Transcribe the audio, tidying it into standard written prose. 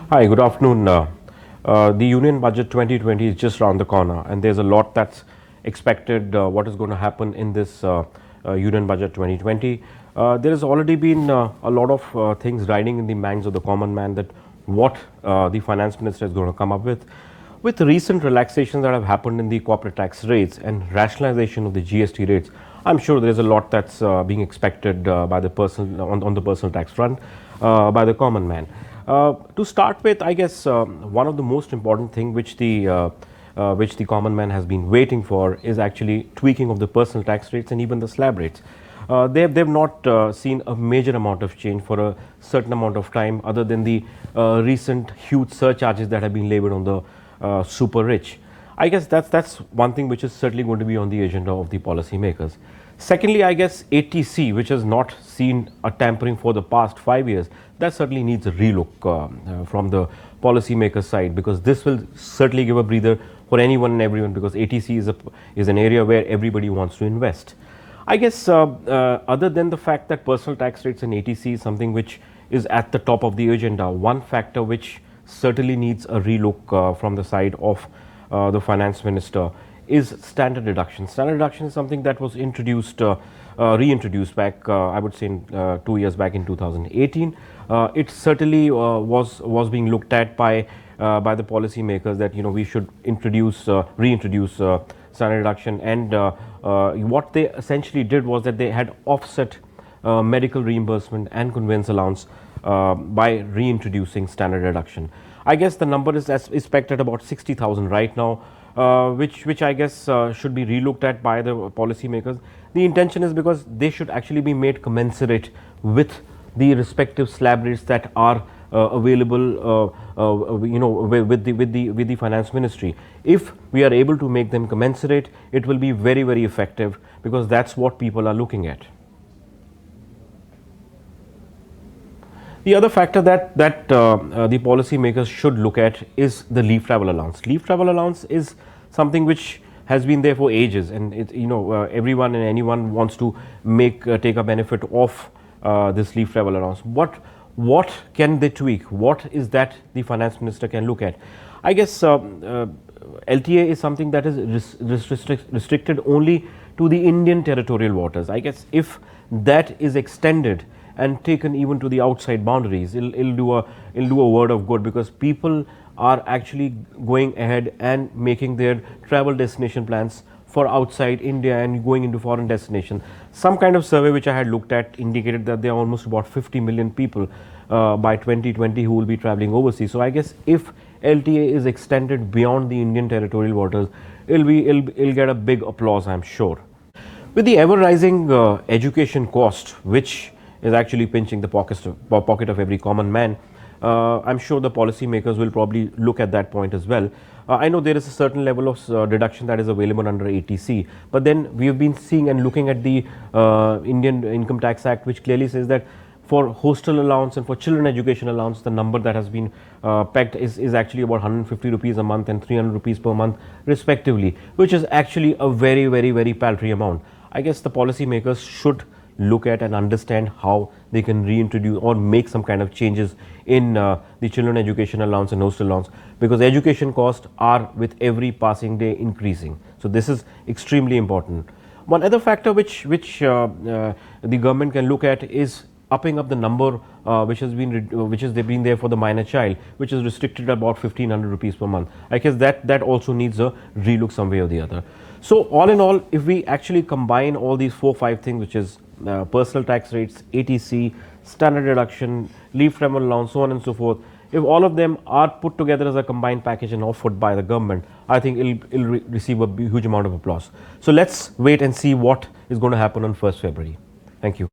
Hi, good afternoon. The Union Budget 2020 is just around the corner, and there's a lot that's expected. What is going to happen in this Union Budget 2020? There has already been a lot of things riding in the minds of the common man that what the finance minister is going to come up with. With the recent relaxations that have happened in the corporate tax rates and rationalization of the GST rates, I'm sure there is a lot that's being expected by the on the personal tax front by the common man. To start with, I guess one of the most important thing which the common man has been waiting for is actually tweaking of the personal tax rates and even the slab rates. They've not seen a major amount of change for a certain amount of time, other than the recent huge surcharges that have been levied on the super rich. I guess that's one thing which is certainly going to be on the agenda of the policymakers. Secondly, I guess ATC, which has not seen a tampering for the past 5 years, that certainly needs a relook from the policymaker side, because this will certainly give a breather for anyone and everyone, because ATC is an area where everybody wants to invest. I guess other than the fact that personal tax rates and ATC is something which is at the top of the agenda, one factor which certainly needs a relook from the side of the finance minister is standard deduction. Standard deduction is something that was reintroduced back, I would say, 2 years back in 2018. It certainly was being looked at by the policymakers that we should reintroduce standard deduction, and what they essentially did was that they had offset medical reimbursement and conveyance allowance by reintroducing standard deduction. I guess the number is expected about 60,000 right now, which I guess should be relooked at by the policymakers. The intention is because they should actually be made commensurate with the respective slab rates that are available, with the finance ministry. If we are able to make them commensurate, it will be very, very effective, because that's what people are looking at. The other factor that the policymakers should look at is the leave travel allowance. Leave travel allowance is something which has been there for ages, and everyone and anyone wants to take a benefit of this leave travel allowance. What can they tweak? What is that the finance minister can look at? I guess LTA is something that is restricted only to the Indian territorial waters. I guess if that is extended and taken even to the outside boundaries, it'll do a word of good, because people are actually going ahead and making their travel destination plans for outside India and going into foreign destinations. Some kind of survey which I had looked at indicated that there are almost about 50 million people by 2020 who will be traveling overseas. So I guess if LTA is extended beyond the Indian territorial waters, it'll get a big applause, I'm sure. With the ever rising education cost, which is actually pinching the pocket of every common man, I'm sure the policymakers will probably look at that point as well. I know there is a certain level of deduction that is available under ATC, but then we have been seeing and looking at the Indian Income Tax Act, which clearly says that for hostel allowance and for children education allowance, the number that has been pegged is actually about 150 rupees a month and 300 rupees per month respectively, which is actually a very, very, very paltry amount. I guess the policymakers should look at and understand how they can reintroduce or make some kind of changes in the children education allowance and hostel allowance, because education costs are with every passing day increasing. So this is extremely important. One other factor which the government can look at is upping up the number which has been there for the minor child, which is restricted at about 1500 rupees per month. I guess that also needs a relook some way or the other. So all in all, if we actually combine all these 4-5 things, which is personal tax rates, ATC, standard deduction, leave travel allowance, so on and so forth, if all of them are put together as a combined package and offered by the government, I think it'll receive a huge amount of applause. So let's wait and see what is going to happen on 1st February. Thank you.